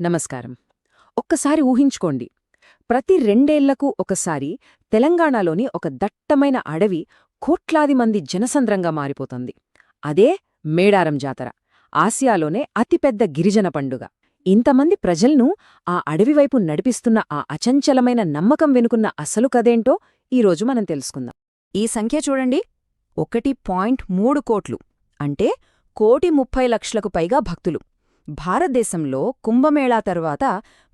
నమస్కారం. ఒక్కసారి ఊహించుకోండి. ప్రతి రెండేళ్లకు ఒకసారి తెలంగాణలోని ఒక దట్టమైన అడవి కోట్లాది మంది జనసంద్రంగా మారిపోతుంది. అదే మేడారం జాతర. ఆసియాలోనే అతిపెద్ద గిరిజన పండుగ. ఇంతమంది ప్రజల్నూ ఆ అడవివైపు నడిపిస్తున్న ఆ అచంచలమైన నమ్మకం వెనుకున్న అసలు కథేంటో ఈరోజు మనం తెలుసుకుందాం. ఈ సంఖ్య చూడండి, 1.3 కోట్లు, అంటే 1,30,00,000కు పైగా భక్తులు. భారతదేశంలో కుంభమేళా తరువాత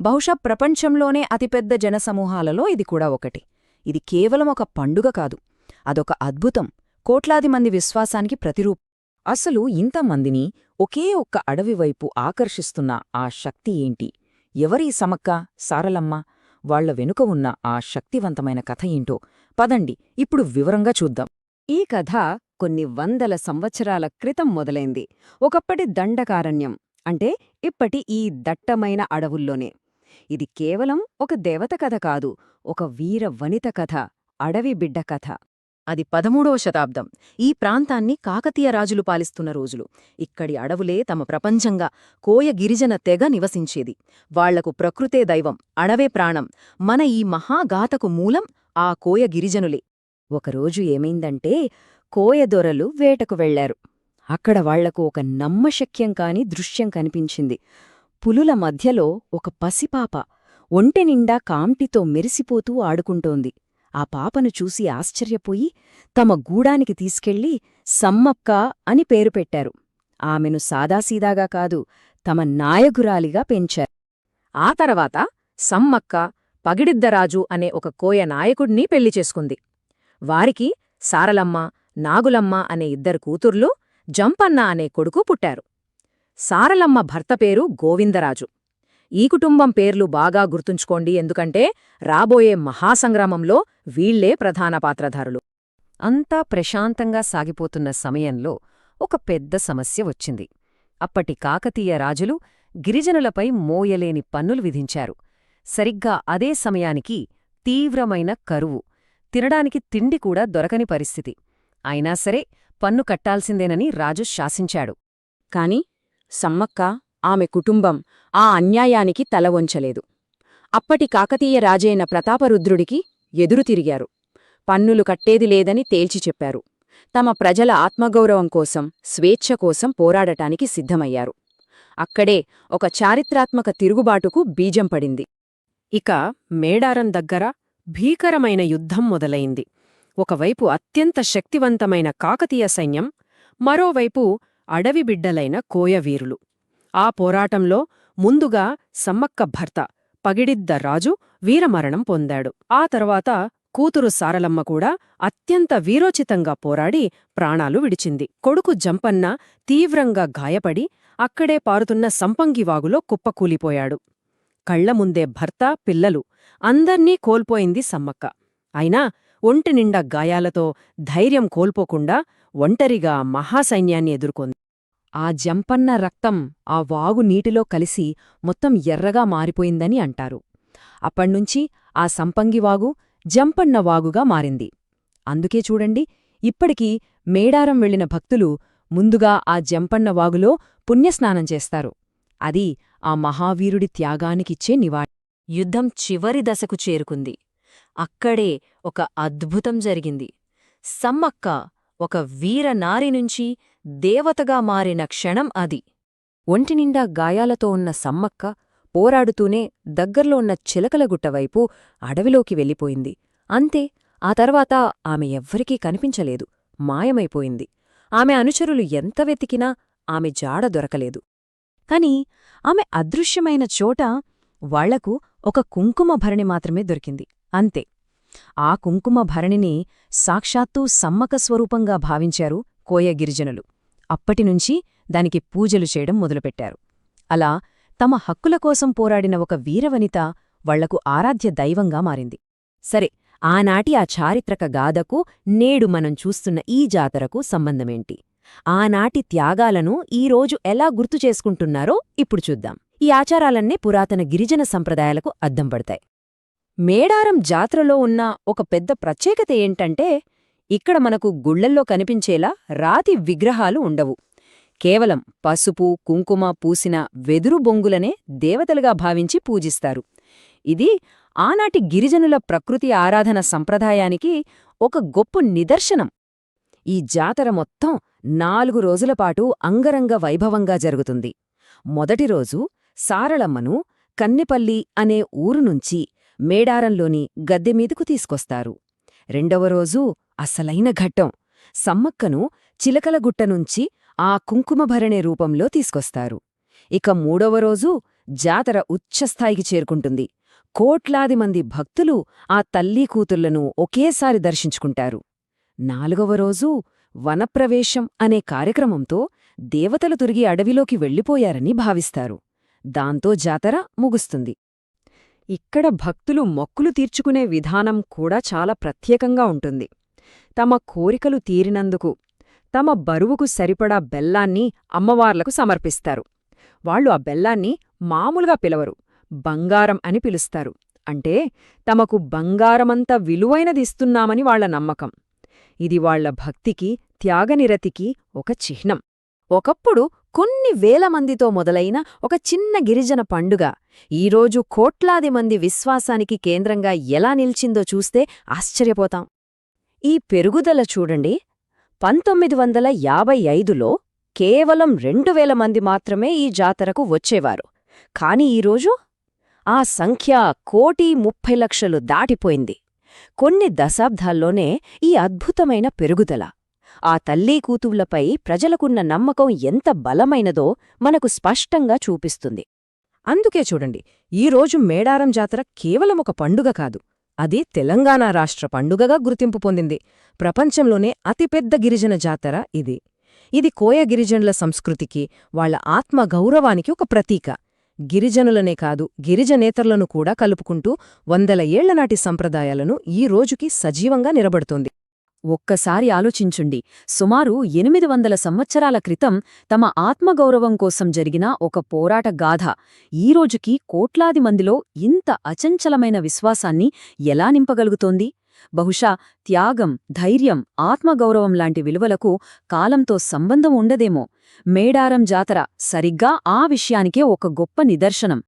బహుశా ప్రపంచంలోనే అతిపెద్ద జనసమూహాలలో ఇది కూడా ఒకటి. ఇది కేవలం ఒక పండుగ కాదు, అదొక అద్భుతం, కోట్లాది మంది విశ్వాసానికి ప్రతిరూపం. అసలు ఇంతమందిని ఒకే ఒక్క అడవివైపు ఆకర్షిస్తున్న ఆ శక్తి ఏంటి? ఎవరీ సమ్మక్క, సారలమ్మ? వాళ్ల వెనుక ఉన్న ఆ శక్తివంతమైన కథ ఏంటో పదండి ఇప్పుడు వివరంగా చూద్దాం. ఈ కథ కొన్ని వందల సంవత్సరాల క్రితం మొదలైంది. ఒకప్పటి దండకారణ్యం, అంటే ఇప్పటి ఈ దట్టమైన అడవుల్లోనే. ఇది కేవలం ఒక దేవత కథ కాదు, ఒక వీర వనిత కథ, అడవి బిడ్డ కథ. అది 13వ శతాబ్దం. ఈ ప్రాంతాన్ని కాకతీయ రాజులు పాలిస్తున్న రోజులు. ఇక్కడి అడవులే తమ ప్రపంచంగా కోయ గిరిజన తెగ నివసించేది. వాళ్లకు ప్రకృతే దైవం, అడవే ప్రాణం. మన ఈ మహాగాథకు మూలం ఆ కోయ గిరిజనులే. ఒకరోజు ఏమైందంటే, కోయదొరలు వేటకు వెళ్లారు. అక్కడ వాళ్లకు ఒక నమ్మశక్యం కాని దృశ్యం కనిపించింది. పులుల మధ్యలో ఒక పసిపాప ఒంటెనిండా కాంటితో మెరిసిపోతూ ఆడుకుంటోంది. ఆ పాపను చూసి ఆశ్చర్యపోయి తమ గూడానికి తీసుకెళ్లి సమ్మక్క అని పేరు పెట్టారు. ఆమెను సాదాసీదాగా కాదు, తమ నాయకురాలిగా పెంచారు. ఆ తర్వాత సమ్మక్క పగిడిద్దరాజు అనే ఒక కోయ నాయకుడిని పెళ్లి చేసుకుంది. వారికి సారలమ్మ, నాగులమ్మ అనే ఇద్దరు కూతుర్లు, జంపన్న అనే కొడుకు పుట్టారు. సారలమ్మ భర్త పేరు గోవిందరాజు. ఈ కుటుంబం పేర్లు బాగా గుర్తుంచుకోండి, ఎందుకంటే రాబోయే మహాసంగ్రామంలో వీళ్లే ప్రధాన పాత్రధారులు. అంతా ప్రశాంతంగా సాగిపోతున్న సమయంలో ఒక పెద్ద సమస్య వచ్చింది. అప్పటి కాకతీయ రాజులు గిరిజనులపై మోయలేని పన్నులు విధించారు. సరిగ్గా అదే సమయానికి తీవ్రమైన కరువు, తినడానికి తిండి కూడా దొరకని పరిస్థితి. అయినా సరే పన్ను కట్టాల్సిందేనని రాజు శాసించాడు. కాని సమ్మక్క, ఆమె కుటుంబం ఆ అన్యాయానికి తల వంచలేదు. అప్పటి కాకతీయ రాజైన ప్రతాపరుద్రుడికి ఎదురుతిరిగారు. పన్నులు కట్టేది లేదని తేల్చి చెప్పారు. తమ ప్రజల ఆత్మగౌరవం కోసం, స్వేచ్ఛ కోసం పోరాడటానికి సిద్ధమయ్యారు. అక్కడే ఒక చారిత్రాత్మక తిరుగుబాటుకు బీజం పడింది. ఇక మేడారం దగ్గర భీకరమైన యుద్ధం మొదలైంది. ఒకవైపు అత్యంత శక్తివంతమైన కాకతీయ సైన్యం, మరోవైపు అడవిబిడ్డలైన కోయవీరులు. ఆ పోరాటంలో ముందుగా సమ్మక్క భర్త పగిడిద్దరాజు వీరమరణం పొందాడు. ఆ తర్వాత కూతురు సారలమ్మ కూడా అత్యంత వీరోచితంగా పోరాడి ప్రాణాలు విడిచింది. కొడుకు జంపన్న తీవ్రంగా గాయపడి అక్కడే పారుతున్న సంపంగివాగులో కుప్పకూలిపోయాడు. కళ్లముందే భర్త, పిల్లలు అందర్నీ కోల్పోయింది సమ్మక్క. అయినా ఒంటినిండా గాయాలతో ధైర్యం కోల్పోకుండా ఒంటరిగా మహాసైన్యాన్ని ఎదుర్కొంది. ఆ జంపన్న రక్తం ఆ వాగు నీటిలో కలిసి మొత్తం ఎర్రగా మారిపోయిందని అంటారు. అప్పణ్నుంచి ఆ సంపంగివాగు జంపన్న వాగుగా మారింది. అందుకే చూడండి, ఇప్పటికీ మేడారం వెళ్లిన భక్తులు ముందుగా ఆ జంపన్న వాగులో పుణ్యస్నానం చేస్తారు. అది ఆ మహావీరుడి త్యాగానికిచ్చే నివాళి. యుద్ధం చివరి దశకు చేరుకుంది. అక్కడే ఒక అద్భుతం జరిగింది. సమ్మక్క ఒక వీరనారి నుంచి దేవతగా మారిన క్షణం అది. ఒంటినిండా గాయాలతో ఉన్న సమ్మక్క పోరాడుతూనే దగ్గర్లో ఉన్న చిలకలగుట్టవైపు అడవిలోకి వెళ్ళిపోయింది. అంతే, ఆ తర్వాత ఆమె ఎవ్వరికీ కనిపించలేదు, మాయమైపోయింది. ఆమె అనుచరులు ఎంత వెతికినా ఆమె జాడ దొరకలేదు. కాని ఆమె అదృశ్యమైన చోట వాళ్లకు ఒక కుంకుమ భరణి మాత్రమే దొరికింది, అంతే. ఆ కుంకుమ భరణిని సాక్షాత్తూ సమ్మక స్వరూపంగా భావించారు కోయ గిరిజనులు. అప్పటినుంచి దానికి పూజలు చేయడం మొదలుపెట్టారు. అలా తమ హక్కుల కోసం పోరాడిన ఒక వీరవనిత వాళ్లకు ఆరాధ్య దైవంగా మారింది. సరే, ఆనాటి ఆ చారిత్రక గాథకు నేడు మనం చూస్తున్న ఈ జాతరకు సంబంధమేంటి? ఆనాటి త్యాగాలను ఈరోజు ఎలా గుర్తు చేసుకుంటున్నారో ఇప్పుడు చూద్దాం. ఈ ఆచారాలన్నీ పురాతన గిరిజన సంప్రదాయాలకు అద్దం పడతాయి. మేడారం జాత్రలో ఉన్న ఒక పెద్ద ప్రత్యేకత ఏంటంటే, ఇక్కడ మనకు గుళ్లల్లో కనిపించేలా రాతి విగ్రహాలు ఉండవు. కేవలం పసుపు కుంకుమ పూసిన వెదురు బొంగులనే దేవతలుగా భావించి పూజిస్తారు. ఇది ఆనాటి గిరిజనుల ప్రకృతి ఆరాధన సంప్రదాయానికి ఒక గొప్ప నిదర్శనం. ఈ జాతర మొత్తం 4 రోజులపాటు అంగరంగ వైభవంగా జరుగుతుంది. మొదటి రోజు సారళమ్మను కన్నెపల్లి అనే ఊరు నుంచి మేడారంలోని గద్దెమీదకు తీసుకొస్తారు. రెండవ రోజు అసలైన ఘట్టం సమ్మక్కను చిలకలగుట్టనుంచి ఆ కుంకుమభరణి రూపంలో తీసుకొస్తారు. ఇక మూడవ రోజు జాతర ఉచ్ఛస్థాయికి చేరుకుంటుంది. కోట్లాది మంది భక్తులు ఆ తల్లీ కూతుళ్లను ఒకేసారి దర్శించుకుంటారు. నాలుగవ రోజు వనప్రవేశం అనే కార్యక్రమంతో దేవతలు తిరిగి అడవిలోకి వెళ్ళిపోయారని భావిస్తారు. దాంతో జాతర ముగుస్తుంది. ఇక్కడ భక్తులు మొక్కులు తీర్చుకునే విధానం కూడా చాలా ప్రత్యేకంగా ఉంటుంది. తమ కోరికలు తీరినందుకు తమ బరువుకు సరిపడా బెల్లాన్ని అమ్మవార్లకు సమర్పిస్తారు. వాళ్ళు ఆ బెల్లాన్ని మామూలుగా పిలవరు, బంగారం అని పిలుస్తారు. అంటే తమకు బంగారమంత విలువైనదిస్తున్నామని వాళ్ల నమ్మకం. ఇది వాళ్ల భక్తికి, త్యాగనిరతికి ఒక చిహ్నం. ఒకప్పుడు కొన్ని వేల మందితో మొదలైన ఒక చిన్న గిరిజన పండుగ ఈరోజు కోట్లాది మంది విశ్వాసానికి కేంద్రంగా ఎలా నిల్చిందో చూస్తే ఆశ్చర్యపోతాం. ఈ పెరుగుదల చూడండి. 1955లో కేవలం 2000 మంది మాత్రమే ఈ జాతరకు వచ్చేవారు. కాని ఈరోజు ఆ సంఖ్య 1,30,00,000 దాటిపోయింది. కొన్ని దశాబ్దాల్లోనే ఈ అద్భుతమైన పెరుగుదల ఆ తల్లీ కూతుళ్లపై ప్రజలకున్న నమ్మకం ఎంత బలమైనదో మనకు స్పష్టంగా చూపిస్తుంది. అందుకే చూడండి, ఈరోజు మేడారం జాతర కేవలం ఒక పండుగ కాదు, అది తెలంగాణ రాష్ట్ర పండుగగా గుర్తింపు పొందింది. ప్రపంచంలోనే అతిపెద్ద గిరిజన జాతర ఇది. ఇది కోయ గిరిజనుల సంస్కృతికి, వాళ్ల ఆత్మగౌరవానికి ఒక ప్రతీక. గిరిజనులనే కాదు, గిరిజనేతరులను కూడా కలుపుకుంటూ 100 ఏళ్లనాటి సంప్రదాయాలను ఈ రోజుకి సజీవంగా నిలబడుతోంది. ఒక్కసారి ఆలోచించుండి, సుమారు 800 సంవత్సరాల క్రితం తమ ఆత్మగౌరవం కోసం జరిగిన ఒక పోరాట గాథ ఈరోజుకి కోట్లాది మందిలో ఇంత అచంచలమైన విశ్వాసాన్ని ఎలా నింపగలుగుతోంది? బహుశా త్యాగం, ధైర్యం, ఆత్మగౌరవం లాంటి విలువలకు కాలంతో సంబంధం ఉండదేమో. మేడారం జాతర సరిగ్గా ఆ విషయానికే ఒక గొప్ప నిదర్శనం.